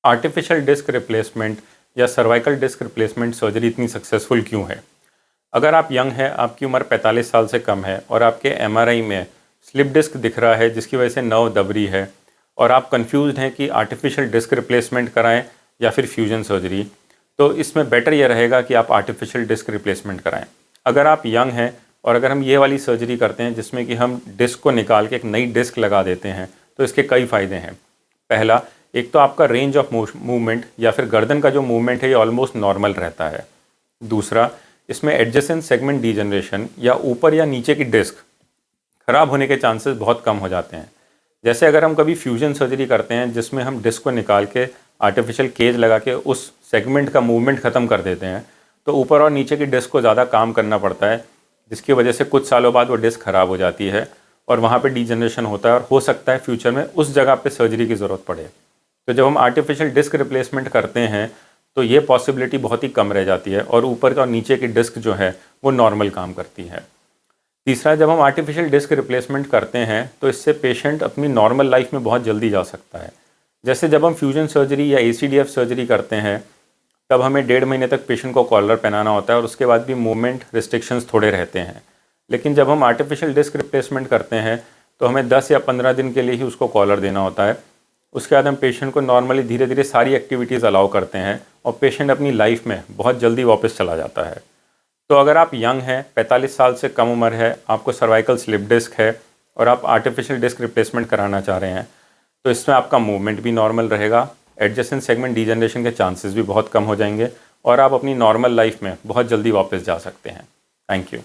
Artificial disc replacement या cervical disc replacement surgery इतनी successful क्यों है? अगर आप यंग हैं, आपकी उम्र 45 साल से कम है और आपके एमआरआई में स्लिप डिस्क दिख रहा है जिसकी वजह से नर्व दब रही है और आप कंफ्यूज्ड हैं कि आर्टिफिशियल डिस्क रिप्लेसमेंट कराएं या फिर फ्यूजन सर्जरी, तो इसमें बेटर यह रहेगा कि आप आर्टिफिशियल डिस्क रिप्लेसमेंट कराएं। अगर आप यंग हैं और अगर हम ये वाली सर्जरी करते हैं जिसमें कि हम डिस्क को निकाल के एक नई डिस्क लगा देते हैं, तो इसके कई फ़ायदे हैं। पहला, एक तो आपका रेंज ऑफ मूवमेंट या फिर गर्दन का जो मूवमेंट है ये ऑलमोस्ट नॉर्मल रहता है। दूसरा, इसमें एडजेसेंट सेगमेंट डीजनरेशन या ऊपर या नीचे की डिस्क खराब होने के चांसेस बहुत कम हो जाते हैं। जैसे अगर हम कभी फ्यूजन सर्जरी करते हैं जिसमें हम डिस्क को निकाल के आर्टिफिशियल केज लगा के उस सेगमेंट का मूवमेंट ख़त्म कर देते हैं, तो ऊपर और नीचे की डिस्क को ज़्यादा काम करना पड़ता है, जिसकी वजह से कुछ सालों बाद वो डिस्क ख़राब हो जाती है और वहाँ पे डीजनरेशन होता है और हो सकता है फ्यूचर में उस जगह पे सर्जरी की ज़रूरत पड़े। तो जब हम आर्टिफिशियल डिस्क रिप्लेसमेंट करते हैं तो ये पॉसिबिलिटी बहुत ही कम रह जाती है और ऊपर और नीचे की डिस्क जो है वो नॉर्मल काम करती है। तीसरा, जब हम आर्टिफिशियल डिस्क रिप्लेसमेंट करते हैं तो इससे पेशेंट अपनी नॉर्मल लाइफ में बहुत जल्दी जा सकता है। जैसे जब हम फ्यूजन सर्जरी या ACDF सर्जरी करते हैं तब हमें 1.5 महीने तक पेशेंट को कॉलर पहनाना होता है और उसके बाद भी मूवमेंट रिस्ट्रिक्शंस थोड़े रहते हैं। लेकिन जब हम आर्टिफिशियल डिस्क रिप्लेसमेंट करते हैं तो हमें 10 या 15 दिन के लिए ही उसको कॉलर देना होता है। उसके बाद हम पेशेंट को नॉर्मली धीरे धीरे सारी एक्टिविटीज़ अलाउ करते हैं और पेशेंट अपनी लाइफ में बहुत जल्दी वापस चला जाता है। तो अगर आप यंग हैं, 45 साल से कम उम्र है, आपको सर्वाइकल स्लिप डिस्क है और आप आर्टिफिशियल डिस्क रिप्लेसमेंट कराना चाह रहे हैं, तो इसमें आपका मूवमेंट भी नॉर्मल रहेगा, एडजेसेंट सेगमेंट डीजनरेशन के चांसेस भी बहुत कम हो जाएंगे और आप अपनी नॉर्मल लाइफ में बहुत जल्दी वापस जा सकते हैं। Thank you.